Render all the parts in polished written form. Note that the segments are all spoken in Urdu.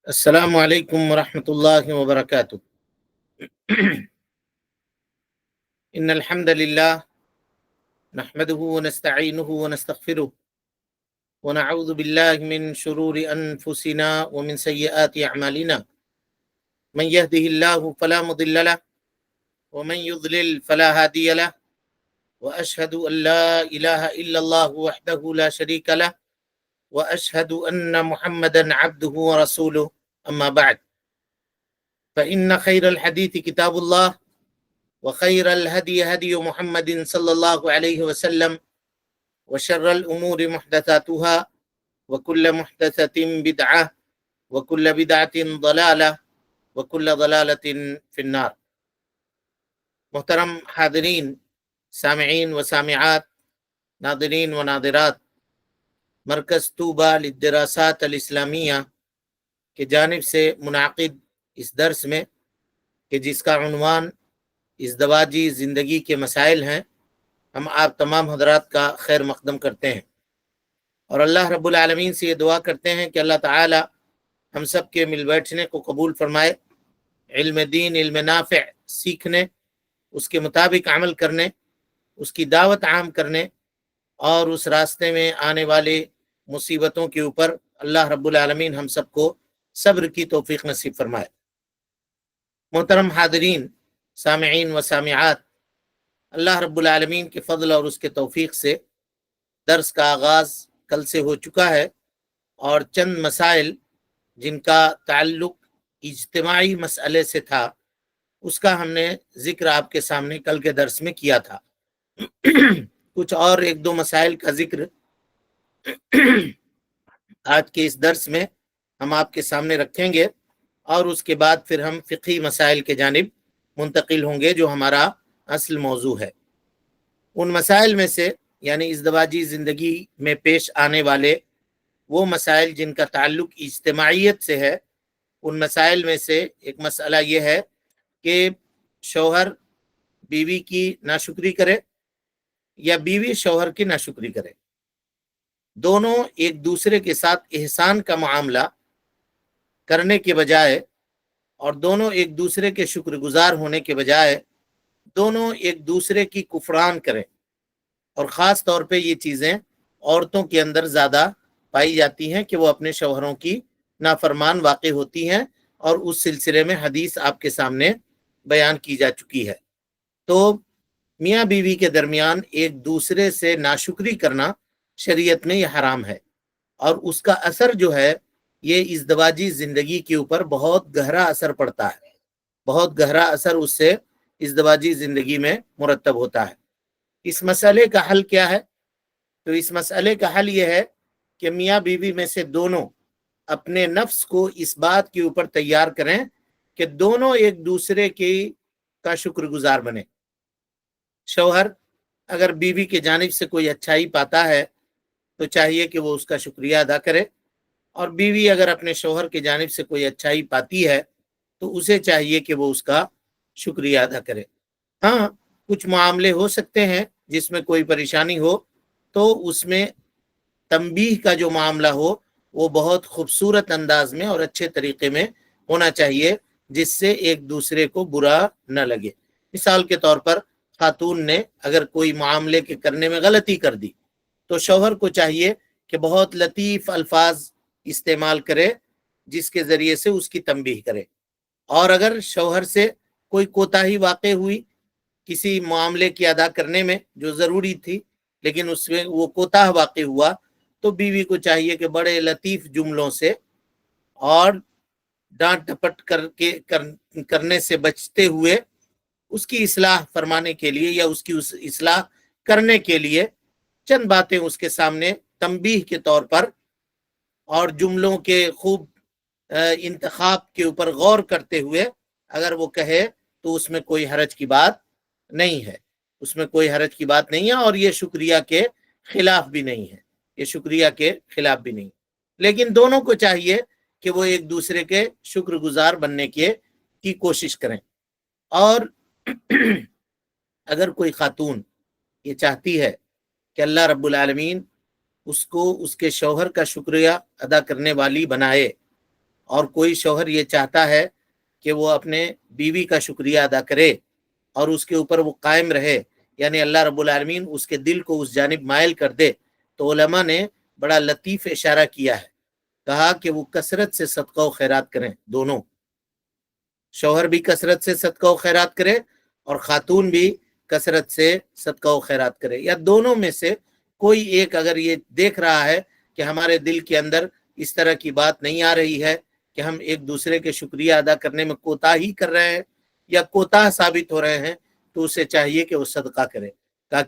السلام علیکم ورحمۃ اللہ وبرکاتہ۔ ان الحمد للہ نحمده ونستعینه ونستغفره ونعوذ باللہ من شرور انفسنا ومن سیئات اعمالنا من يهده اللہ فلا مضل له ومن يضلل فلا هادی له واشهد ان لا الہ الا اللہ وحدہ لا شریک له واشهد ان محمدا عبده ورسوله اما بعد فإن خير الحديث كتاب الله وخير الهدي هدي محمد صلى الله عليه وسلم وشر الأمور محدثاتها وكل محدثة بدعة وكل بدعة ضلالة وكل ضلالة في النار۔ محترم حاضرین، سامعین و سامعات، ناظرین و ناظرات، مرکز طوبہ للدراسات الاسلامیہ کی جانب سے منعقد اس درس میں کہ جس کا عنوان ازدواجی زندگی کے مسائل ہیں، ہم آپ تمام حضرات کا خیر مقدم کرتے ہیں اور اللہ رب العالمین سے یہ دعا کرتے ہیں کہ اللہ تعالی ہم سب کے مل بیٹھنے کو قبول فرمائے، علم دین، علم نافع سیکھنے، اس کے مطابق عمل کرنے، اس کی دعوت عام کرنے اور اس راستے میں آنے والے مصیبتوں کے اوپر اللہ رب العالمین ہم سب کو صبر کی توفیق نصیب فرمائے۔ محترم حاضرین، سامعین و سامعات، اللہ رب العالمین کے فضل اور اس کے توفیق سے درس کا آغاز کل سے ہو چکا ہے اور چند مسائل جن کا تعلق اجتماعی مسئلے سے تھا اس کا ہم نے ذکر آپ کے سامنے کل کے درس میں کیا تھا۔ کچھ اور ایک دو مسائل کا ذکر آج کے اس درس میں ہم آپ کے سامنے رکھیں گے اور اس کے بعد پھر ہم فقہی مسائل کے جانب منتقل ہوں گے جو ہمارا اصل موضوع ہے۔ ان مسائل میں سے یعنی ازدواجی زندگی میں پیش آنے والے وہ مسائل جن کا تعلق اجتماعیت سے ہے، ان مسائل میں سے ایک مسئلہ یہ ہے کہ شوہر بیوی کی ناشکری کرے یا بیوی شوہر کی ناشکری کرے، دونوں ایک دوسرے کے ساتھ احسان کا معاملہ کرنے کے بجائے اور دونوں ایک دوسرے کے شکر گزار ہونے کے بجائے دونوں ایک دوسرے کی کفران کریں، اور خاص طور پہ یہ چیزیں عورتوں کے اندر زیادہ پائی جاتی ہیں کہ وہ اپنے شوہروں کی نافرمان واقع ہوتی ہیں، اور اس سلسلے میں حدیث آپ کے سامنے بیان کی جا چکی ہے۔ تو میاں بیوی کے درمیان ایک دوسرے سے ناشکری کرنا شریعت میں یہ حرام ہے، اور اس کا اثر جو ہے یہ ازدواجی زندگی کے اوپر بہت گہرا اثر پڑتا ہے، بہت گہرا اثر اس سے ازدواجی زندگی میں مرتب ہوتا ہے۔ اس مسئلے کا حل کیا ہے؟ تو اس مسئلے کا حل یہ ہے کہ میاں بیوی میں سے دونوں اپنے نفس کو اس بات کے اوپر تیار کریں کہ دونوں ایک دوسرے کا شکر گزار بنے۔ شوہر اگر بیوی کی جانب سے کوئی اچھائی پاتا ہے تو چاہیے کہ وہ اس کا شکریہ ادا کرے، اور بیوی اگر اپنے شوہر کی جانب سے کوئی اچھائی پاتی ہے تو اسے چاہیے کہ وہ اس کا شکریہ ادا کرے۔ ہاں، کچھ معاملے ہو سکتے ہیں جس میں کوئی پریشانی ہو تو اس میں تنبیہ کا جو معاملہ ہو وہ بہت خوبصورت انداز میں اور اچھے طریقے میں ہونا چاہیے جس سے ایک دوسرے کو برا نہ لگے۔ مثال کے طور پر خاتون نے اگر کوئی معاملے کے کرنے میں غلطی کر دی تو شوہر کو چاہیے کہ بہت لطیف الفاظ استعمال کرے جس کے ذریعے سے اس کی تنبیہ کرے، اور اگر شوہر سے کوئی کوتاہی واقع ہوئی کسی معاملے کی ادا کرنے میں جو ضروری تھی لیکن اس میں وہ کوتاہ واقع ہوا تو بیوی کو چاہیے کہ بڑے لطیف جملوں سے اور ڈانٹ ڈپٹ کرنے سے بچتے ہوئے اس کی اصلاح فرمانے کے لیے یا اس کی اصلاح کرنے کے لیے چند باتیں اس کے سامنے تنبیہ کے طور پر اور جملوں کے خوب انتخاب کے اوپر غور کرتے ہوئے اگر وہ کہے تو اس میں کوئی حرج کی بات نہیں ہے، اس میں کوئی حرج کی بات نہیں ہے، اور یہ شکریہ کے خلاف بھی نہیں ہے، یہ شکریہ کے خلاف بھی نہیں، لیکن دونوں کو چاہیے کہ وہ ایک دوسرے کے شکر گزار بننے کی کوشش کریں۔ اور اگر کوئی خاتون یہ چاہتی ہے کہ اللہ رب العالمین اس کو اس کے شوہر کا شکریہ ادا کرنے والی بنائے اور کوئی شوہر یہ چاہتا ہے کہ وہ اپنے بیوی کا شکریہ ادا کرے اور اس کے اوپر وہ قائم رہے، یعنی اللہ رب العالمین اس کے دل کو اس جانب مائل کر دے، تو علماء نے بڑا لطیف اشارہ کیا ہے، کہا کہ وہ کثرت سے صدقہ و خیرات کریں، دونوں، شوہر بھی کثرت سے صدقہ و خیرات کرے اور خاتون بھی کثرت سے صدقہ و خیرات کرے، یا دونوں میں سے کوئی ایک اگر یہ دیکھ رہا ہے کہ ہمارے دل کے اندر اس طرح کی بات نہیں آ رہی ہے کہ ہم ایک دوسرے کے شکریہ ادا کرنے میں کوتاہی کر رہے ہیں یا کوتاہ ثابت ہو رہے ہیں، تو اسے چاہیے کہ وہ صدقہ کرے۔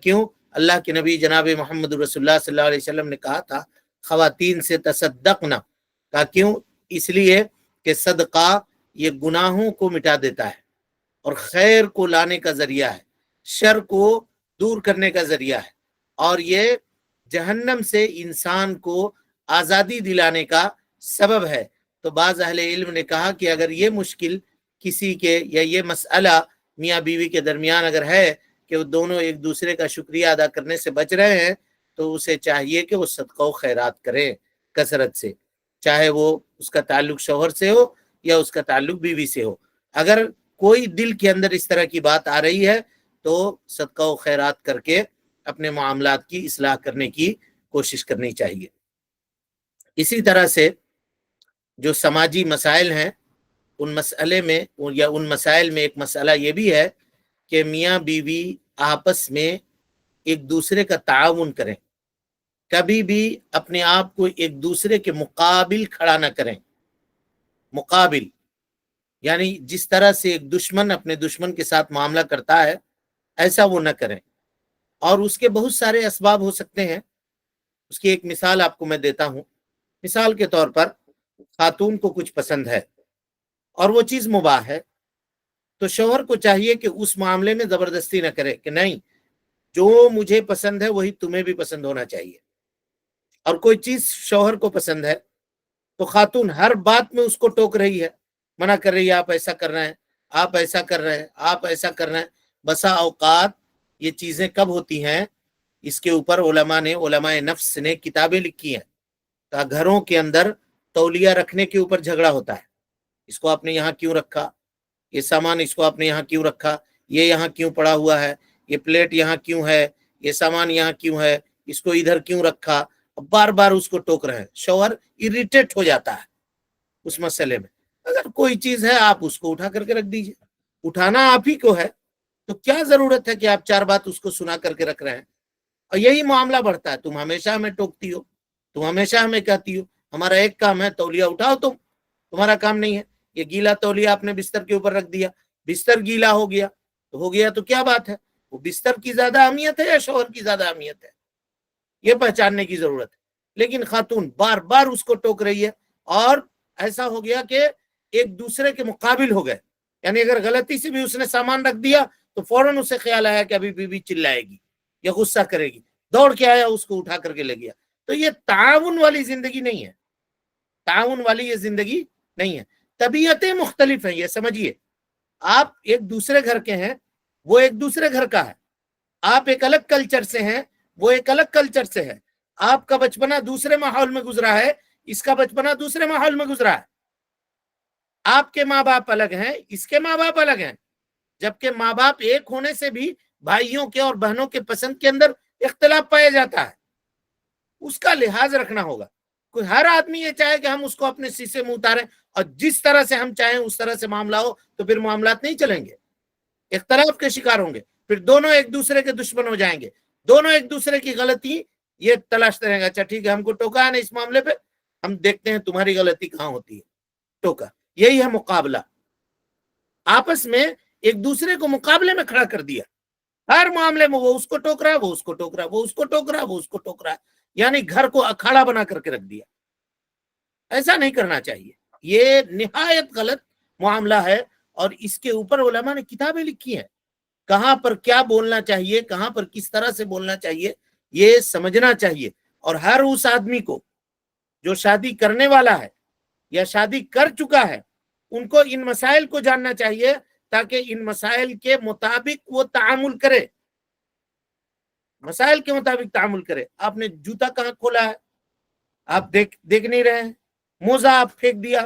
کیوں؟ اللہ کے نبی جناب محمد رسول اللہ صلی اللہ علیہ وسلم نے کہا تھا خواتین سے تصدقنا، کیوں؟ اس لیے کہ صدقہ یہ گناہوں کو مٹا دیتا ہے اور خیر کو لانے کا ذریعہ ہے، شر کو دور کرنے کا ذریعہ ہے، اور یہ جہنم سے انسان کو آزادی دلانے کا سبب ہے۔ تو بعض اہل علم نے کہا کہ اگر یہ مشکل کسی کے یا یہ مسئلہ میاں بیوی کے درمیان اگر ہے کہ وہ دونوں ایک دوسرے کا شکریہ ادا کرنے سے بچ رہے ہیں، تو اسے چاہیے کہ وہ صدقہ و خیرات کریں کثرت سے، چاہے وہ اس کا تعلق شوہر سے ہو یا اس کا تعلق بیوی سے ہو۔ اگر کوئی دل کے اندر اس طرح کی بات آ رہی ہے تو صدقہ و خیرات کر کے اپنے معاملات کی اصلاح کرنے کی کوشش کرنی چاہیے۔ اسی طرح سے جو سماجی مسائل ہیں، ان مسئلے میں یا ان مسائل میں ایک مسئلہ یہ بھی ہے کہ میاں بیوی آپس میں ایک دوسرے کا تعاون کریں، کبھی بھی اپنے آپ کو ایک دوسرے کے مقابل کھڑا نہ کریں۔ مقابل یعنی جس طرح سے ایک دشمن اپنے دشمن کے ساتھ معاملہ کرتا ہے ایسا وہ نہ کریں، اور اس کے بہت سارے اسباب ہو سکتے ہیں۔ اس کی ایک مثال آپ کو میں دیتا ہوں۔ مثال کے طور پر خاتون کو کچھ پسند ہے اور وہ چیز مباح ہے، تو شوہر کو چاہیے کہ اس معاملے میں زبردستی نہ کرے کہ نہیں، جو مجھے پسند ہے وہی تمہیں بھی پسند ہونا چاہیے۔ اور کوئی چیز شوہر کو پسند ہے تو خاتون ہر بات میں اس کو ٹوک رہی ہے، منع کر رہی ہے، آپ ایسا کر رہے ہیں، آپ ایسا کر رہے ہیں، آپ ایسا کر رہے ہیں۔ بسا اوقات یہ چیزیں کب ہوتی ہیں، اس کے اوپر علماء نفس نے کتابیں لکھی ہیں۔ گھروں کے اندر تولیہ رکھنے کے اوپر جھگڑا ہوتا ہے، اس کو آپ نے یہاں کیوں رکھا، یہ سامان اس کو آپ نے یہاں کیوں رکھا، یہ یہاں کیوں پڑا ہوا ہے، یہ پلیٹ یہاں کیوں ہے، یہ سامان یہاں کیوں ہے، اس کو ادھر کیوں رکھا، بار بار اس کو ٹوک رہے ہیں۔ شوہر اریٹیٹ ہو جاتا ہے اس مسئلے میں۔ اگر کوئی چیز ہے آپ اس کو اٹھا کر کے رکھ دیجئے، اٹھانا آپ ہی کو ہے، تو کیا ضرورت ہے کہ آپ چار بات اس کو سنا کر کے رکھ رہے ہیں۔ اور یہی معاملہ بڑھتا ہے، تم ہمیشہ ہمیں ٹوکتی ہو، تم ہمیشہ ہمیں کہتی ہو ہمارا ایک کام ہے تولیہ اٹھاؤ، تمہارا کام نہیں ہے۔ یہ گیلا تولیہ آپ نے بستر کے اوپر رکھ دیا، بستر گیلا ہو گیا تو کیا بات ہے، وہ بستر کی زیادہ اہمیت ہے یا شوہر کی زیادہ اہمیت ہے، یہ پہچاننے کی ضرورت ہے۔ لیکن خاتون بار بار اس کو ٹوک رہی ہے، اور ایسا ہو گیا کہ ایک دوسرے کے مقابل ہو گئے، یعنی اگر غلطی سے بھی اس نے سامان رکھ دیا تو فوراً اسے خیال آیا کہ ابھی بیوی چلائے گی یا غصہ کرے گی، دوڑ کے آیا، اس کو اٹھا کر کے لے گیا۔ تو یہ تعاون والی زندگی نہیں ہے، تعاون والی یہ زندگی نہیں ہے۔ طبیعتیں مختلف ہیں، یہ سمجھیے۔ آپ ایک دوسرے گھر کے ہیں، وہ ایک دوسرے گھر کا ہے، آپ ایک الگ کلچر سے ہیں، وہ ایک الگ کلچر سے ہے، آپ کا بچپنا دوسرے ماحول میں گزرا ہے، اس کا بچپنا دوسرے ماحول میں گزرا ہے، آپ کے ماں باپ الگ ہیں، اس کے ماں باپ الگ ہیں، جبکہ ماں باپ ایک ہونے سے بھی بھائیوں کے اور بہنوں کے پسند کے اندر اختلاف پایا جاتا ہے، اس کا لحاظ رکھنا ہوگا۔ کوئی ہر آدمی یہ چاہے کہ ہم اس کو اپنے سیسے میں اتاریں اور جس طرح سے ہم چاہیں اس طرح سے معاملہ ہو، تو پھر معاملات نہیں چلیں گے، اختلاف کے شکار ہوں گے، پھر دونوں ایک دوسرے کے دشمن ہو جائیں گے، دونوں ایک دوسرے کی غلطی یہ تلاشتے رہیں گے، اچھا ٹھیک ہے ہم کو ٹوکا ہے نا اس معاملے پہ، ہم دیکھتے ہیں تمہاری غلطی کہاں ہوتی ہے، ٹوکا۔ یہی ہے مقابلہ، آپس میں ایک دوسرے کو مقابلے میں کھڑا کر دیا، ہر معاملے میں وہ اس کو ٹوک رہا ہے، وہ اس کو ٹوک رہا ہے، وہ اس کو ٹوک رہا ہے، وہ اس کو ٹوک رہا ہے، یعنی گھر کو اکھاڑا بنا کر کے رکھ دیا۔ ایسا نہیں کرنا چاہیے، یہ نہایت غلط معاملہ ہے، اور اس کے اوپر علماء نے کتابیں لکھی ہیں، کہاں پر کیا بولنا چاہیے، کہاں پر کس طرح سے بولنا چاہیے، یہ سمجھنا چاہیے۔ اور ہر اس آدمی کو جو شادی کرنے والا ہے یا شادی کر چکا ہے، ان کو ان مسائل کو جاننا چاہیے، تاکہ ان مسائل کے مطابق وہ تعامل کرے، مسائل کے مطابق تعامل کرے۔ آپ نے جوتا کہاں کھولا ہے، آپ دیکھ نہیں رہے ہیں، موزہ آپ پھینک دیا،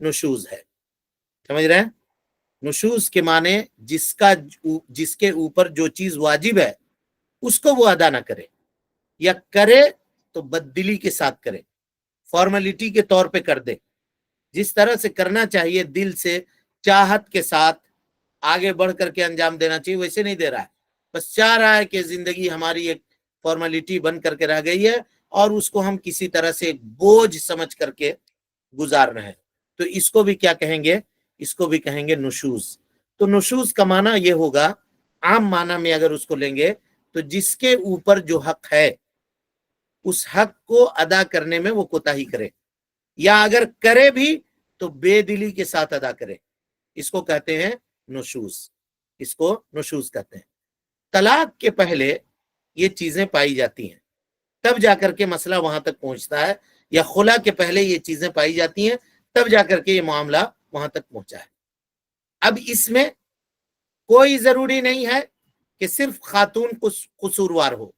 نشوز ہے. سمجھ رہے ہیں؟ نشوز کے معنی جس کے اوپر جو چیز واجب ہے اس کو وہ ادا نہ کرے، یا کرے تو بددلی کے ساتھ کرے، فارمیلٹی کے طور پہ کر دے. جس طرح سے کرنا چاہیے دل سے چاہت کے ساتھ آگے بڑھ کر کے انجام دینا چاہیے، ویسے نہیں دے رہا ہے. بس چاہ رہا ہے کہ زندگی ہماری ایک فارمیلٹی بن کر کے رہ گئی ہے اور اس کو ہم کسی طرح سے بوجھ سمجھ کر کے گزار رہے ہیں. تو اس کو بھی کیا کہیں گے؟ اس کو بھی کہیں گے نشوز. تو نشوز کا معنی یہ ہوگا، عام معنی میں اگر اس کو لیں گے تو جس کے اوپر جو حق ہے اس حق کو ادا کرنے میں وہ کوتاہی کرے، یا اگر کرے بھی تو بے دلی کے ساتھ ادا کرے. اس کو کہتے ہیں نشوز. اس کو نشوز کہتے ہیں. طلاق کے پہلے یہ چیزیں پائی جاتی ہیں، تب جا کر کے مسئلہ وہاں تک پہنچتا ہے، یا خلا کے پہلے یہ چیزیں پائی جاتی ہیں تب جا کر کے یہ معاملہ وہاں تک پہنچا ہے. اب اس میں کوئی ضروری نہیں ہے کہ صرف خاتون قصوروار ہو.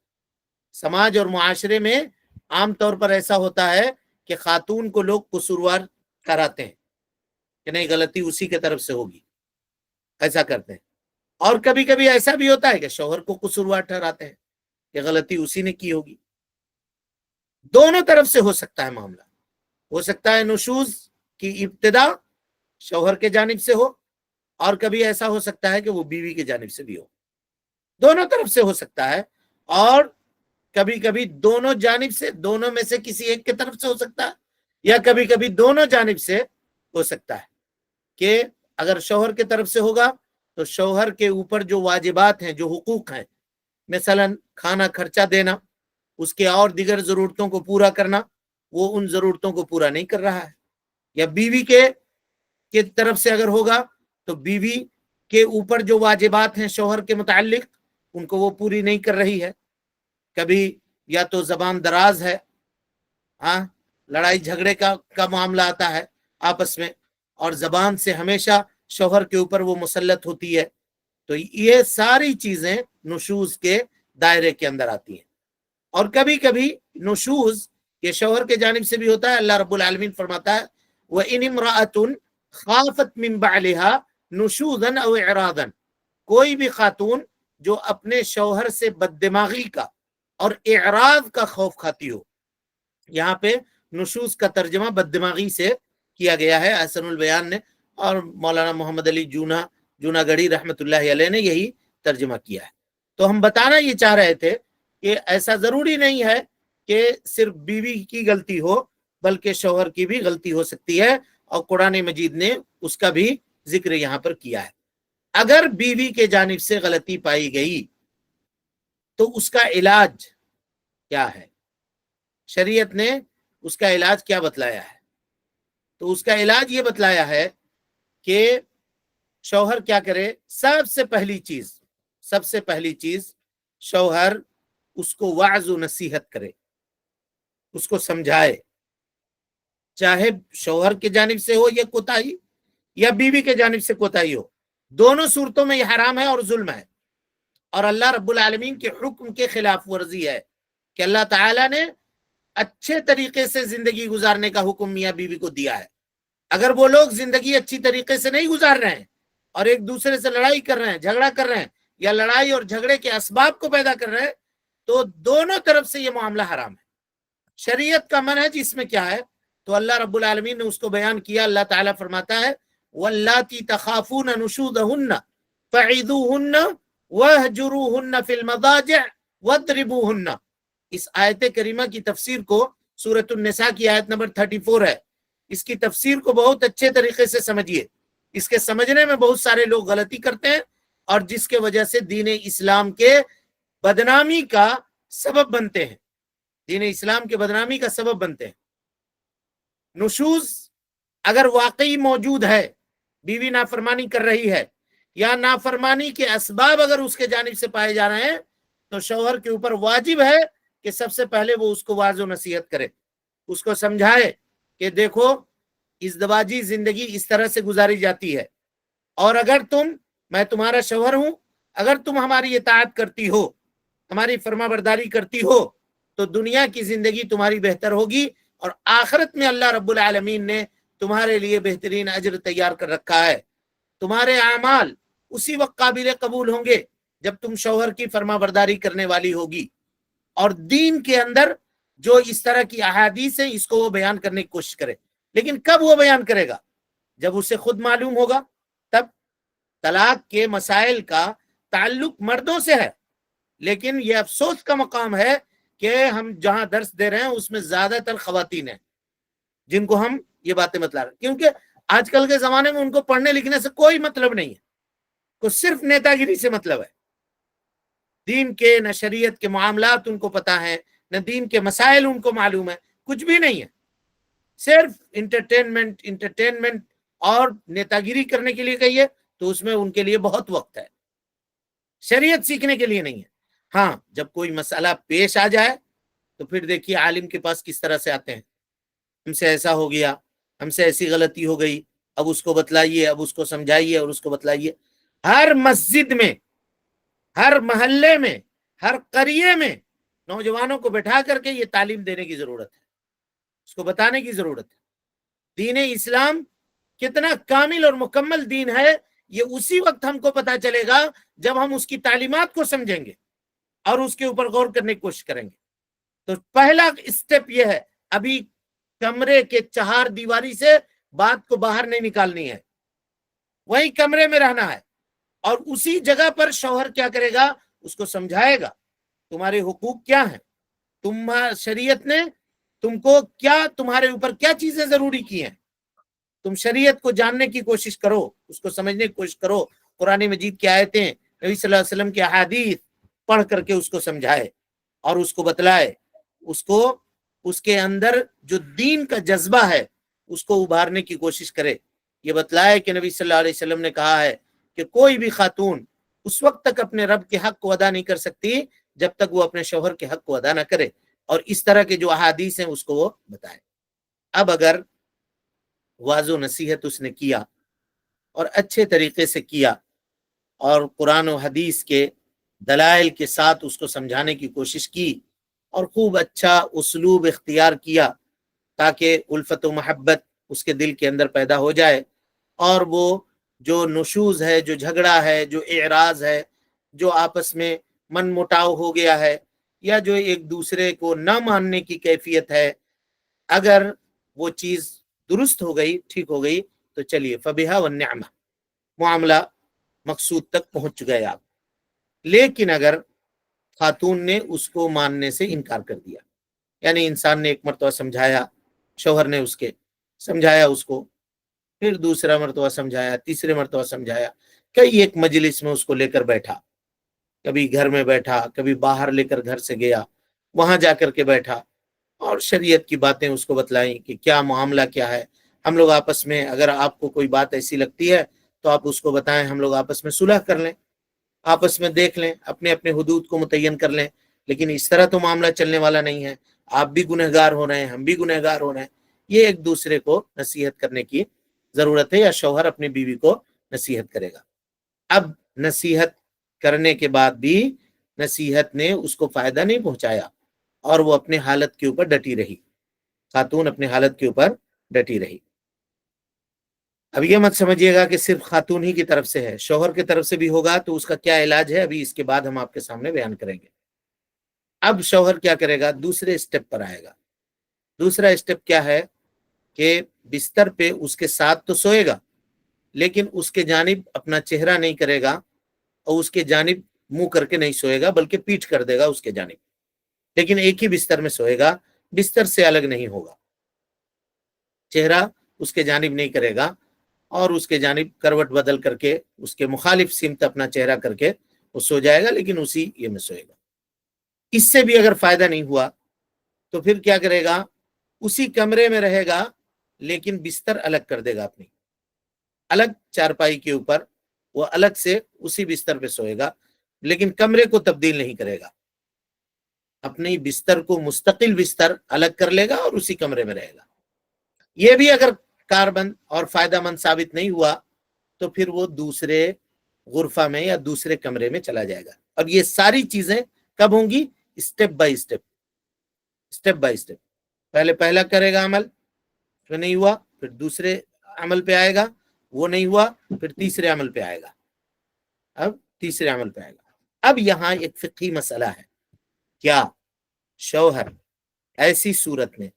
سماج اور معاشرے میں عام طور پر ایسا ہوتا ہے کہ خاتون کو لوگ قصوروار کراتے ہیں کہ نہیں، غلطی اسی کے طرف سے ہوگی، ایسا کرتے ہیں. اور کبھی کبھی ایسا بھی ہوتا ہے کہ شوہر کو قصوروار ٹھہراتے ہیں کہ غلطی اسی نے کی ہوگی. دونوں طرف سے ہو سکتا ہے معاملہ. ہو سکتا ہے نشوز کی ابتدا شوہر کے جانب سے ہو، اور کبھی ایسا ہو سکتا ہے کہ وہ بیوی کے جانب سے بھی ہو. دونوں طرف سے ہو سکتا ہے، اور کبھی کبھی دونوں جانب سے، دونوں میں سے کسی ایک کی طرف سے ہو سکتا ہے، یا کبھی کبھی دونوں جانب سے ہو سکتا ہے. کہ اگر شوہر کی طرف سے ہوگا تو شوہر کے اوپر جو واجبات ہیں، جو حقوق ہیں، مثلا کھانا خرچہ دینا، اس کے اور دیگر ضرورتوں کو پورا کرنا، وہ ان ضرورتوں کو پورا نہیں کر رہا ہے. یا بیوی کے طرف سے اگر ہوگا تو بیوی کے اوپر جو واجبات ہیں شوہر کے متعلق ان کو وہ پوری نہیں کر رہی ہے. کبھی یا تو زبان دراز ہے، ہاں، لڑائی جھگڑے کا معاملہ آتا ہے آپس میں، اور زبان سے ہمیشہ شوہر کے اوپر وہ مسلط ہوتی ہے. تو یہ ساری چیزیں نشوز کے دائرے کے اندر آتی ہیں. اور کبھی کبھی نشوز یہ شوہر کے جانب سے بھی ہوتا ہے. اللہ رب العالمین فرماتا ہے وَإِنِ امْرَأَةٌ خَافَتْ مِنْ بَعْلِهَا نُشُوزًا أَوْ إِعْرَاضًا، کوئی بھی خاتون جو اپنے شوہر سے بددماغی کا اور اعراض کا خوف کھاتی ہو. یہاں پہ نشوز کا ترجمہ بددماغی سے کیا گیا ہے احسن البیان نے، اور مولانا محمد علی جوناگڑھی رحمت اللہ علیہ نے یہی ترجمہ کیا ہے. تو ہم بتانا یہ چاہ رہے تھے کہ ایسا ضروری نہیں ہے کہ صرف بیوی کی غلطی ہو، بلکہ شوہر کی بھی غلطی ہو سکتی ہے، اور قرآن مجید نے اس کا بھی ذکر یہاں پر کیا ہے. اگر بیوی کے جانب سے غلطی پائی گئی تو اس کا علاج کیا ہے؟ شریعت نے اس کا علاج کیا بتلایا ہے؟ تو اس کا علاج یہ بتلایا ہے کہ شوہر کیا کرے. سب سے پہلی چیز شوہر اس کو وعظ و نصیحت کرے، اس کو سمجھائے. چاہے شوہر کے جانب سے ہو یہ کوتاہی، یا بیوی کے جانب سے کوتاہی ہو، دونوں صورتوں میں یہ حرام ہے اور ظلم ہے، اور اللہ رب العالمین کے حکم کے خلاف ورزی ہے. کہ اللہ تعالیٰ نے اچھے طریقے سے زندگی گزارنے کا حکم میاں بیوی کو دیا ہے. اگر وہ لوگ زندگی اچھی طریقے سے نہیں گزار رہے ہیں اور ایک دوسرے سے لڑائی کر رہے ہیں، جھگڑا کر رہے ہیں، یا لڑائی اور جھگڑے کے اسباب کو پیدا کر رہے ہیں، تو دونوں طرف سے یہ معاملہ حرام ہے. شریعت کا منہج اس میں کیا ہے؟ تو اللہ رب العالمین نے اس کو بیان کیا. اللہ تعالیٰ فرماتا ہے وَاللَّاتِي تَخَافُونَ نُشُوزَهُنَّ فَعِذُوهُنَّ وَاهْجُرُوهُنَّ فِي الْمَضَاجِعِ وَاضْرِبُوهُنَّ. اس آیت کریمہ کی تفسیر کو سورۃ النساء کی آیت نمبر 34 ہے. اس کی تفسیر کو بہت اچھے طریقے سے سمجھیے. اس کے سمجھنے میں بہت سارے لوگ غلطی کرتے ہیں، اور جس کے وجہ سے دین اسلام کے بدنامی کا سبب بنتے ہیں. دین اسلام کے بدنامی کا سبب بنتے ہیں. نشوز اگر واقعی موجود ہے، بیوی نافرمانی کر رہی ہے، یا نافرمانی کے اسباب اگر اس کے جانب سے پائے جا رہے ہیں، تو شوہر کے اوپر واجب ہے کہ سب سے پہلے وہ اس کو واضح و نصیحت کرے، اس کو سمجھائے کہ دیکھو ازدواجی زندگی اس طرح سے گزاری جاتی ہے، اور اگر میں تمہارا شوہر ہوں، اگر تم ہماری اطاعت کرتی ہو، ہماری فرما برداری کرتی ہو، تو دنیا کی زندگی تمہاری بہتر ہوگی، اور آخرت میں اللہ رب العالمین نے تمہارے لیے بہترین اجر تیار کر رکھا ہے. تمہارے اعمال اسی وقت قابل قبول ہوں گے جب تم شوہر کی فرما برداری کرنے والی ہوگی. اور دین کے اندر جو اس طرح کی احادیث ہیں اس کو وہ بیان کرنے کی کوشش کرے. لیکن کب وہ بیان کرے گا؟ جب اسے خود معلوم ہوگا. تب طلاق کے مسائل کا تعلق مردوں سے ہے، لیکن یہ افسوس کا مقام ہے کہ ہم جہاں درس دے رہے ہیں اس میں زیادہ تر خواتین ہیں جن کو ہم یہ باتیں بتلا رہے ہیں، کیونکہ آج کل کے زمانے میں ان کو پڑھنے لکھنے سے کوئی مطلب نہیں ہے، کو صرف نیتا گیری سے مطلب ہے. دین کے نہ شریعت کے معاملات ان کو پتا ہے، نہ دین کے مسائل ان کو معلوم ہے، کچھ بھی نہیں ہے. صرف انٹرٹینمنٹ اور نیتا گیری کرنے کے لیے کہیے تو اس میں ان کے لیے بہت وقت ہے، شریعت سیکھنے کے لیے نہیں ہے. ہاں جب کوئی مسئلہ پیش آ جائے تو پھر دیکھیے عالم کے پاس کس طرح سے آتے ہیں. ہم سے ایسا ہو گیا، ہم سے ایسی غلطی ہو گئی، اب اس کو بتلائیے، اب اس کو سمجھائیے اور اس کو بتلائیے. ہر مسجد میں، ہر محلے میں، ہر قریے میں نوجوانوں کو بٹھا کر کے یہ تعلیم دینے کی ضرورت ہے، اس کو بتانے کی ضرورت ہے. دین اسلام کتنا کامل اور مکمل دین ہے یہ اسی وقت ہم کو پتا چلے گا جب ہم اس کی تعلیمات کو سمجھیں گے اور اس کے اوپر غور کرنے کی کوشش کریں گے. تو پہلا اسٹیپ یہ ہے، ابھی کمرے کے چہار دیواری سے بات کو باہر نہیں نکالنی ہے، وہی کمرے میں رہنا ہے. اور اسی جگہ پر شوہر کیا کرے گا؟ اس کو سمجھائے گا تمہارے حقوق کیا ہیں، شریعت نے تم کو کیا، تمہارے اوپر کیا چیزیں ضروری کی ہیں. تم شریعت کو جاننے کی کوشش کرو، اس کو سمجھنے کی کوشش کرو. قرآن مجید کی آیتیں، نبی صلی اللہ علیہ وسلم کی احادیث پڑھ کر کے اس کو سمجھائے اور اس کو بتلائے، اس کو اس کے اندر جو دین کا جذبہ ہے اس کو ابھارنے کی کوشش کرے. یہ بتلائے کہ نبی صلی اللہ علیہ وسلم نے کہا ہے کہ کوئی بھی خاتون اس وقت تک اپنے رب کے حق کو ادا نہیں کر سکتی جب تک وہ اپنے شوہر کے حق کو ادا نہ کرے. اور اس طرح کے جو احادیث ہیں اس کو وہ بتائے. اب اگر واضح و نصیحت اس نے کیا اور اچھے طریقے سے کیا اور قرآن و حدیث کے دلائل کے ساتھ اس کو سمجھانے کی کوشش کی اور خوب اچھا اسلوب اختیار کیا تاکہ الفت و محبت اس کے دل کے اندر پیدا ہو جائے، اور وہ جو نشوز ہے، جو جھگڑا ہے، جو اعراض ہے، جو آپس میں من مٹاؤ ہو گیا ہے یا جو ایک دوسرے کو نہ ماننے کی کیفیت ہے، اگر وہ چیز درست ہو گئی، ٹھیک ہو گئی تو چلیے فبہا والنعمہ، معاملہ مقصود تک پہنچ گیا. لیکن اگر خاتون نے اس کو ماننے سے انکار کر دیا، یعنی انسان نے ایک مرتبہ سمجھایا، شوہر نے اس کے سمجھایا اس کو، پھر دوسرا مرتبہ سمجھایا، تیسرے مرتبہ سمجھایا، کئی ایک مجلس میں اس کو لے کر بیٹھا، کبھی گھر میں بیٹھا، کبھی باہر لے کر گھر سے گیا، وہاں جا کر کے بیٹھا اور شریعت کی باتیں اس کو بتلائیں کہ کیا معاملہ کیا ہے. ہم لوگ آپس میں، اگر آپ کو کوئی بات ایسی لگتی ہے تو آپ اس کو بتائیں، ہم لوگ آپس میں صلح کر لیں، آپس میں دیکھ لیں، اپنے اپنے حدود کو متعین کر لیں. لیکن اس طرح تو معاملہ چلنے والا نہیں ہے، آپ بھی گنہگار ہو رہے ہیں، ہم بھی گنہگار ہو رہے ہیں. یہ ایک دوسرے کو نصیحت کرنے کی ضرورت ہے، یا شوہر اپنی بیوی کو نصیحت کرے گا. اب نصیحت کرنے کے بعد بھی نصیحت نے اس کو فائدہ نہیں پہنچایا اور وہ اپنے حالت کے اوپر ڈٹی رہی، خاتون اپنے حالت کے اوپر ڈٹی رہی. اب یہ مت سمجھیے گا کہ صرف خاتون ہی کی طرف سے ہے، شوہر کی طرف سے بھی ہوگا تو اس کا کیا علاج ہے ابھی اس کے بعد ہم آپ کے سامنے بیان کریں گے. اب شوہر کیا کرے گا؟ دوسرے اسٹیپ پر آئے گا. دوسرا اسٹیپ کیا ہے کہ بستر پہ اس کے ساتھ تو سوئے گا، لیکن اس کے جانب اپنا چہرہ نہیں کرے گا اور اس کے جانب منہ کر کے نہیں سوئے گا، بلکہ پیٹھ کر دے گا اس کے جانب، لیکن ایک ہی بستر میں سوئے گا، بستر سے الگ نہیں ہوگا، چہرہ اس کے جانب نہیں کرے گا اور اس کے جانب کروٹ بدل کر کے اس کے مخالف سمت اپنا چہرہ کر کے وہ سو جائے گا، لیکن اسی یہ میں سوئے گا. اس سے بھی اگر فائدہ نہیں ہوا تو پھر کیا کرے گا؟ اسی کمرے میں رہے گا لیکن بستر الگ کر دے گا، اپنی الگ چارپائی کے اوپر وہ الگ سے اسی بستر پہ سوئے گا، لیکن کمرے کو تبدیل نہیں کرے گا. اپنی بستر کو مستقل بستر الگ کر لے گا اور اسی کمرے میں رہے گا. یہ بھی اگر کاربند اور فائدہ مند ثابت نہیں ہوا تو پھر وہ دوسرے غرفہ میں یا دوسرے کمرے میں چلا جائے گا. اب یہ ساری چیزیں کب ہوں گی؟ Step by step, step by step. پہلے پہلا کرے گا عمل، پھر نہیں ہوا پھر دوسرے عمل پہ آئے گا، وہ نہیں ہوا پھر تیسرے عمل پہ آئے گا، اب تیسرے عمل پہ آئے گا۔ اب یہاں ایک فقہی مسئلہ ہے، کیا شوہر ایسی صورت میں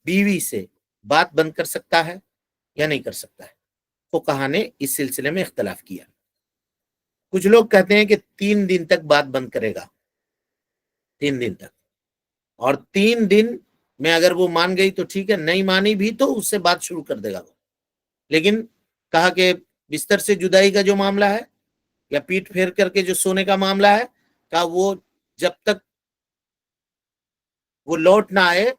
بیوی سے بات بند کر سکتا ہے یا نہیں کر سکتا ہے؟ فقہا نے اس سلسلے میں اختلاف کیا۔ کچھ لوگ کہتے ہیں کہ 3 دن تک بات بند کرے گا، 3 دن تک، اور 3 دن میں اگر وہ مان گئی تو ٹھیک ہے، نہیں مانی بھی تو اس سے بات شروع کر دے گا وہ۔ لیکن کہا کہ بستر سے جدائی کا جو معاملہ ہے یا پیٹ پھیر کر کے جو سونے کا معاملہ ہے، کہا وہ جب تک وہ لوٹ نہ آئے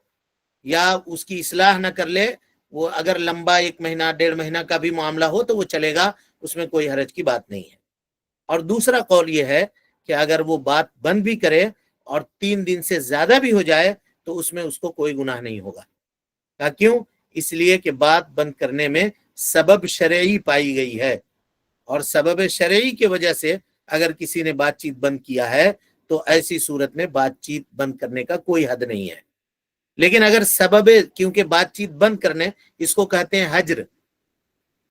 یا اس کی اصلاح نہ کر لے، وہ اگر لمبا 1 مہینہ 1.5 مہینہ کا بھی معاملہ ہو تو وہ چلے گا، اس میں کوئی حرج کی بات نہیں ہے۔ اور دوسرا قول یہ ہے کہ اگر وہ بات بند بھی کرے اور 3 دن سے زیادہ بھی ہو جائے تو اس میں اس کو کوئی گناہ نہیں ہوگا۔ کیوں؟ اس لیے کہ بات بند کرنے میں سبب شرعی پائی گئی ہے، اور سبب شرعی کی وجہ سے اگر کسی نے بات چیت بند کیا ہے تو ایسی صورت میں بات چیت بند کرنے کا کوئی حد نہیں ہے۔ لیکن اگر سبب، کیونکہ بات چیت بند کرنے اس کو کہتے ہیں حجر،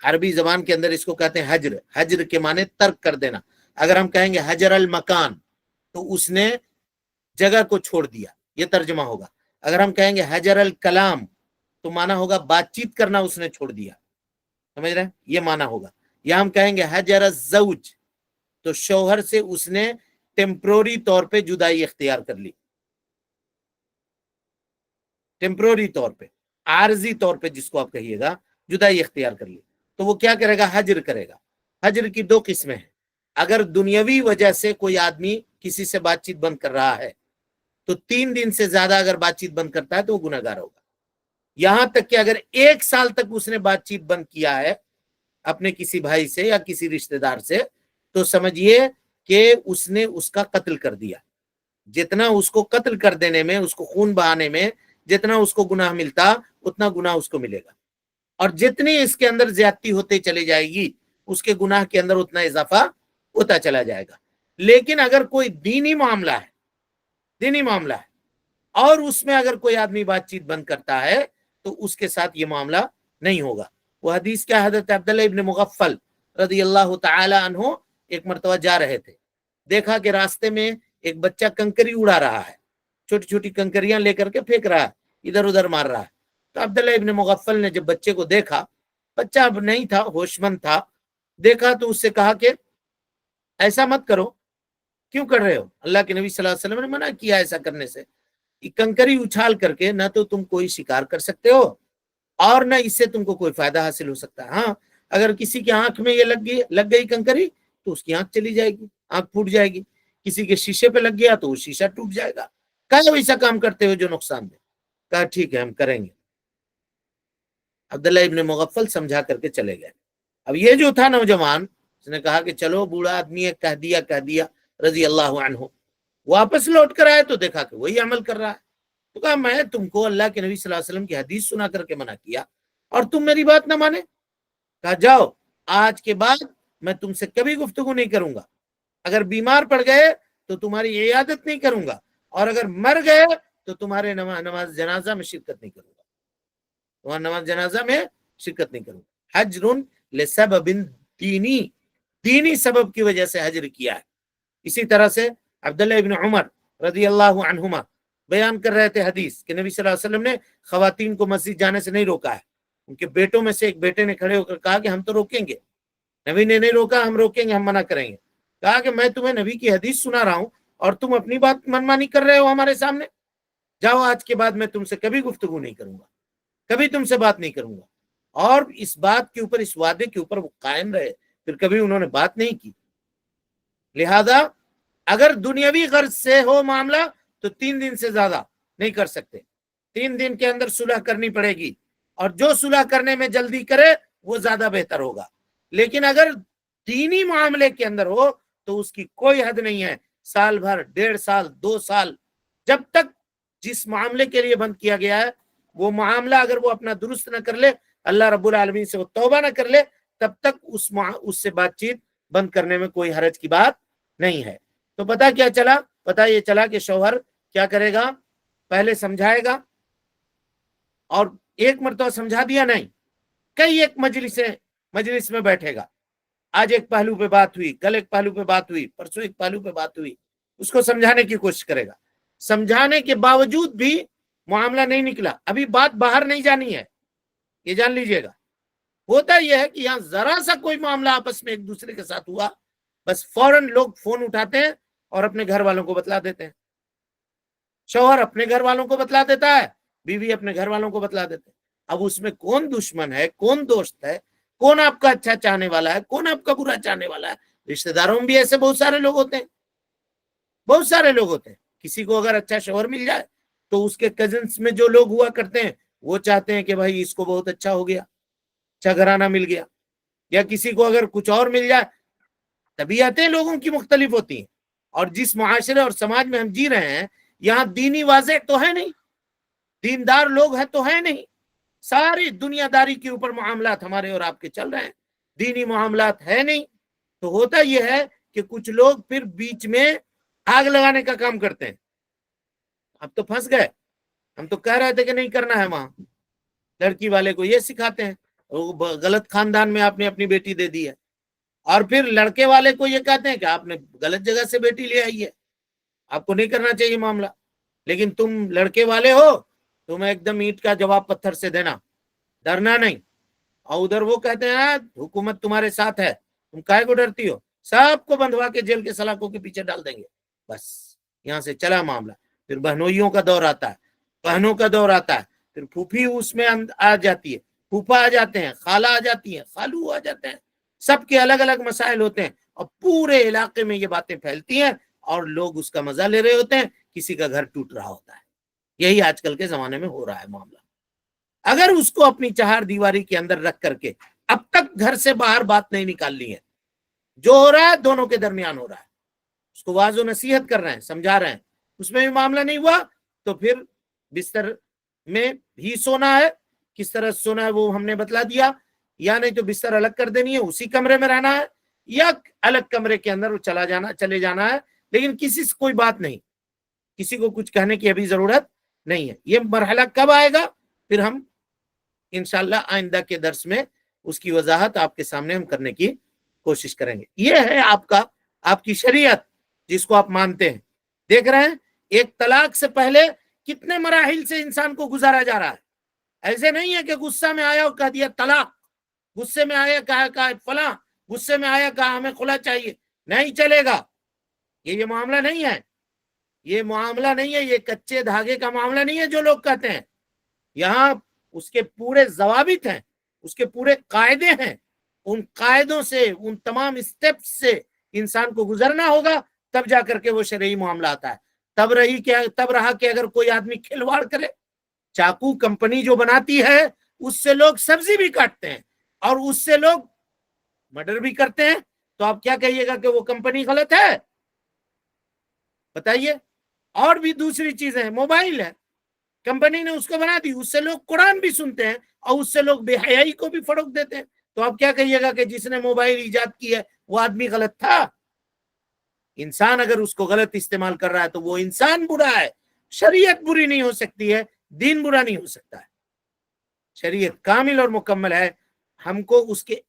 عربی زبان کے اندر اس کو کہتے ہیں حجر، حجر کے معنی ترک کر دینا۔ اگر ہم کہیں گے حجر المکان تو اس نے جگہ کو چھوڑ دیا، یہ ترجمہ ہوگا۔ اگر ہم کہیں گے حجر الکلام تو معنی ہوگا بات چیت کرنا اس نے چھوڑ دیا، سمجھ رہے ہیں؟ یہ معنی ہوگا۔ یا ہم کہیں گے حجر الزوج تو شوہر سے اس نے ٹیمپروری طور پہ جدائی اختیار کر لی، ٹیمپروری طور پہ، عارضی طور پہ جس کو آپ کہیے گا، جدائی اختیار کر لی، تو وہ کیا کرے گا؟ حجر کرے گا۔ حجر کی 2 قسمیں ہیں۔ اگر دنیاوی وجہ سے کوئی آدمی کسی سے بات چیت بند کر رہا ہے تو 3 دن سے زیادہ اگر بات چیت بند کرتا ہے تو وہ گناہگار ہوگا۔ یہاں تک کہ اگر 1 سال تک اس نے بات چیت بند کیا ہے اپنے کسی بھائی سے یا کسی رشتہ دار سے، تو سمجھیے کہ اس نے اس کا قتل کر دیا۔ جتنا اس کو قتل کر دینے میں، اس کو خون بہانے میں جتنا اس کو گناہ ملتا، اتنا گناہ اس کو ملے گا، اور جتنی اس کے اندر زیادتی ہوتے چلی جائے گی اس کے گناہ کے اندر اتنا اضافہ ہوتا چلا جائے گا۔ لیکن اگر کوئی دینی معاملہ ہے، دینی معاملہ ہے، اور اس میں اگر کوئی آدمی بات چیت بند کرتا ہے تو اس کے ساتھ یہ معاملہ نہیں ہوگا۔ وہ حدیث کیا، حضرت عبداللہ ابن مغفل رضی اللہ تعالی عنہ ایک مرتبہ جا رہے تھے، دیکھا کہ راستے میں ایک بچہ کنکری اڑا رہا ہے، چھوٹی چھوٹی کنکریاں لے کر کے پھینک رہا ہے، ادھر ادھر مار رہا ہے۔ تو عبداللہ ابن مغفل نے جب بچے کو دیکھا، بچہ اب نہیں تھا، ہوش مند تھا، دیکھا تو اس سے کہا کہ ایسا مت کرو، کیوں کر رہے ہو؟ اللہ کے نبی صلی اللہ علیہ وسلم نے منع کیا ایسا کرنے سے۔ کنکری اچھال کر کے نہ تو تم کوئی شکار کر سکتے ہو اور نہ اس سے تم کو کوئی فائدہ حاصل ہو سکتا ہے۔ ہاں، اگر کسی کی آنکھ میں یہ لگ گئی کنکری تو اس کی آنکھ چلی جائے گی، آنکھ پھوٹ جائے گی۔ کسی کے شیشے پہ لگ گیا تو وہ شیشہ ٹوٹ جائے گا۔ کہا ویسا کام کرتے ہو جو نقصان دے؟ کہا ٹھیک ہے ہم کریں گے۔ عبداللہ ابن مغفل سمجھا کر کے چلے گئے۔ اب یہ جو تھا نوجوان، اس نے کہا کہ چلو بوڑھا آدمی ہے، کہہ دیا رضی اللہ عنہ۔ واپس لوٹ کر آئے تو دیکھا کہ وہی عمل کر رہا ہے۔ تو کہا میں تم کو اللہ کے نبی صلی اللہ علیہ وسلم کی حدیث سنا کر کے منع کیا اور تم میری بات نہ مانے؟ کہا جاؤ، آج کے بعد میں تم سے کبھی گفتگو نہیں کروں گا، اگر بیمار پڑ گئے تو تمہاری عیادت نہیں کروں گا، اور اگر مر گئے تو تمہارے نماز جنازہ میں شرکت نہیں کروں گا، تمہارا نماز جنازہ میں شرکت نہیں کروں گا۔ حجر لسبب دینی سبب کی وجہ سے حجر کیا ہے۔ اسی طرح سے عبداللہ ابن عمر رضی اللہ عنہما بیان کر رہے تھے حدیث کہ نبی صلی اللہ علیہ وسلم نے خواتین کو مسجد جانے سے نہیں روکا ہے۔ ان کے بیٹوں میں سے ایک بیٹے نے کھڑے ہو کر کہا کہ ہم تو روکیں گے، نبی نے نہیں روکا، ہم روکیں گے، ہم منع کریں گے۔ کہا کہ میں تمہیں نبی کی حدیث سنا رہا ہوں اور تم اپنی بات منمانی کر رہے ہو ہمارے سامنے، جاؤ آج کے بعد میں تم سے کبھی گفتگو نہیں کروں گا، کبھی تم سے بات نہیں کروں گا۔ اور اس بات کے اوپر، اس وعدے کے اوپر وہ قائم رہے، پھر کبھی انہوں نے بات نہیں کی۔ لہذا اگر دنیاوی غرض سے ہو معاملہ تو 3 دن سے زیادہ نہیں کر سکتے، 3 دن کے اندر صلح کرنی پڑے گی، اور جو صلح کرنے میں جلدی کرے وہ زیادہ بہتر ہوگا۔ لیکن اگر دینی معاملے کے اندر ہو تو اس کی کوئی حد نہیں ہے، سال بھر، 1.5 سال، 2 سال، جب تک جس معاملے کے لیے بند کیا گیا ہے وہ معاملہ اگر وہ اپنا درست نہ کر لے، اللہ رب العالمین سے وہ توبہ نہ کر لے، تب تک اس سے بات چیت بند کرنے میں کوئی حرج کی بات نہیں ہے۔ تو پتہ کیا چلا؟ پتہ یہ چلا کہ شوہر کیا کرے گا؟ پہلے سمجھائے گا، اور ایک مرتبہ سمجھا دیا نہیں، کئی ایک مجلس میں بیٹھے گا، آج ایک پہلو پہ بات ہوئی، کل ایک پہلو پہ بات ہوئی، پرسوں ایک پہلو پہ بات ہوئی، اس کو سمجھانے کی کوشش کرے گا، سمجھانے کے باوجود بھی معاملہ نہیں نکلا، ابھی بات باہر نہیں جانی ہے، یہ جان لیجئے گا۔ ہوتا یہ ہے کہ یہاں ذرا سا کوئی معاملہ آپس میں ایک دوسرے کے ساتھ ہوا، بس فوراً لوگ فون اٹھاتے ہیں اور اپنے گھر والوں کو بتلا دیتے ہیں، شوہر اپنے گھر والوں کو بتلا دیتا ہے، بیوی اپنے گھر والوں کو بتلا دیتے ہیں۔ اب اس میں کون دشمن ہے، کون دوست ہے، کون آپ کا اچھا چاہنے والا ہے، کون آپ کا برا چاہنے والا ہے؟ رشتہ داروں میں بھی ایسے بہت سارے لوگ ہوتے ہیں، بہت سارے لوگ ہوتے ہیں۔ کسی کو اگر اچھا شوہر مل جائے تو اس کے کزنس میں جو لوگ ہوا کرتے ہیں وہ چاہتے ہیں کہ بھائی اس کو بہت اچھا ہو گیا، اچھا گھرانہ مل گیا، یا کسی کو اگر کچھ اور مل جائے۔ طبیعتیں لوگوں کی مختلف ہوتی ہیں، اور جس معاشرے اور سماج میں ہم جی رہے ہیں یہاں دینی واضح تو ہے نہیں، دیندار لوگ ہیں تو ہے نہیں، ساری دنیا داری کے اوپر معاملات ہمارے اور آپ کے چل رہے ہیں، دینی معاملات ہے نہیں۔ تو ہوتا یہ ہے کہ کچھ لوگ پھر بیچ میں آگ لگانے کا کام کرتے ہیں۔ اب تو پھنس گئے، ہم تو کہہ رہے تھے کہ نہیں کرنا ہے، وہاں لڑکی والے کو یہ سکھاتے ہیں، غلط خاندان میں آپ نے اپنی بیٹی دے دی ہے، اور پھر لڑکے والے کو یہ کہتے ہیں کہ آپ نے غلط جگہ سے بیٹی لے آئی ہے، آپ کو نہیں کرنا چاہیے معاملہ، لیکن تم لڑکے والے ہو، تم ایک دم اینٹ کا جواب پتھر سے دینا، ڈرنا نہیں۔ اور ادھر وہ کہتے ہیں حکومت تمہارے ساتھ ہے، تم کائے کو ڈرتی ہو، سب کو بندھوا کے جیل کے سلاخوں کے پیچھے ڈال دیں گے۔ بس یہاں سے چلا معاملہ۔ پھر بہنوئیوں کا دور آتا ہے، بہنوں کا دور آتا ہے، پھر پھوپھی اس میں آ جاتی ہے، پھوپھا آ جاتے ہیں، خالہ آ جاتی ہیں، خالو آ جاتے ہیں، سب کے الگ الگ مسائل ہوتے ہیں، اور پورے علاقے میں یہ باتیں پھیلتی ہیں اور لوگ اس کا مزہ لے رہے ہوتے ہیں، کسی کا گھر ٹوٹ رہا ہوتا ہے۔ یہی آج کل کے زمانے میں ہو رہا ہے معاملہ۔ اگر اس کو اپنی چہار دیواری کے اندر رکھ کر کے اب تک گھر سے باہر بات نہیں نکالنی ہے، جو ہو رہا ہے دونوں کے درمیان ہو رہا ہے، اس کو واضح و نصیحت کر رہے ہیں، سمجھا رہے ہیں، اس میں بھی معاملہ نہیں ہوا تو پھر بستر میں بھی سونا ہے، کس طرح سونا ہے وہ ہم نے بتلا دیا، یا نہیں تو بستر الگ کر دینی ہے، اسی کمرے میں رہنا ہے، یا الگ کمرے کے اندر چلے جانا ہے، لیکن کسی سے کوئی بات نہیں، کسی کو کچھ کہنے کی ابھی ضرورت نہیں ہے۔ یہ مرحلہ کب آئے گا پھر ہم انشاءاللہ آئندہ کے درس میں اس کی وضاحت آپ کے سامنے ہم کرنے کی کوشش کریں گے۔ یہ ہے آپ کی شریعت جس کو آپ مانتے ہیں۔ دیکھ رہے ہیں ایک طلاق سے پہلے کتنے مراحل سے انسان کو گزارا جا رہا ہے۔ ایسے نہیں ہے کہ غصہ میں آیا اور کہہ دیا طلاق، غصے میں آیا کہا فلاں، غصے میں آیا کہا ہمیں خلا چاہیے، نہیں چلے گا۔ یہ معاملہ نہیں ہے، یہ معاملہ نہیں ہے، یہ کچے دھاگے کا معاملہ نہیں ہے جو لوگ کہتے ہیں۔ یہاں اس کے پورے ضوابط ہیں، اس کے پورے قاعدے ہیں، ان قاعدوں سے، ان تمام اسٹیپس سے انسان کو گزرنا ہوگا، تب جا کر کے وہ شرعی معاملہ آتا ہے۔ تب رہا کہ اگر کوئی آدمی کھلواڑ کرے، چاقو کمپنی جو بناتی ہے اس سے لوگ سبزی بھی کاٹتے ہیں اور اس سے لوگ مرڈر بھی کرتے ہیں، تو آپ کیا کہیے گا کہ وہ کمپنی غلط ہے؟ بتائیے۔ اور بھی دوسری چیزیں، موبائل ہے، کمپنی نے اس کو بنا دی، اس سے لوگ قرآن بھی سنتے ہیں اور اس سے لوگ بے حیائی کو بھی فروغ دیتے ہیں، تو آپ کیا کہیے گا کہ جس نے موبائل ایجاد کی ہے وہ آدمی غلط تھا؟ انسان اگر اس کو غلط استعمال کر رہا ہے تو وہ انسان برا ہے، شریعت بری نہیں ہو سکتی ہے، دین برا نہیں ہو سکتا ہے، شریعت کامل اور مکمل ہے۔ ہم کو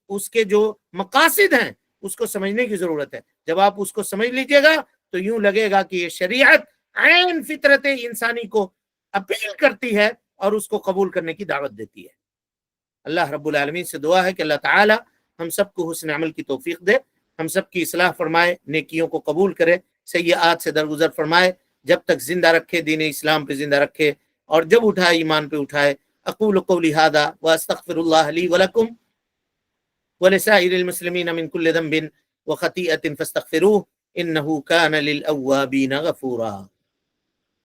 اس کے جو مقاصد ہیں اس کو سمجھنے کی ضرورت ہے۔ جب آپ اس کو سمجھ لیجئے گا تو یوں لگے گا کہ یہ شریعت عین فطرت انسانی کو اپیل کرتی ہے اور اس کو قبول کرنے کی دعوت دیتی ہے۔ اللہ رب العالمین سے دعا ہے کہ اللہ تعالی ہم سب کو حسن عمل کی توفیق دے، ہم سب کی اصلاح فرمائے، نیکیوں کو قبول کرے، سیئات سے درگزر فرمائے، جب تک زندہ رکھے، دین اسلام پہ زندہ رکھے، اور جب اٹھائے ایمان پہ اٹھائے۔ اقول قولی ھذا واستغفر اللہ لی ولکم ولسائر المسلمین من کل ذنب وخطیئۃ فاستغفروہ انہ کان للأوابین غفورا۔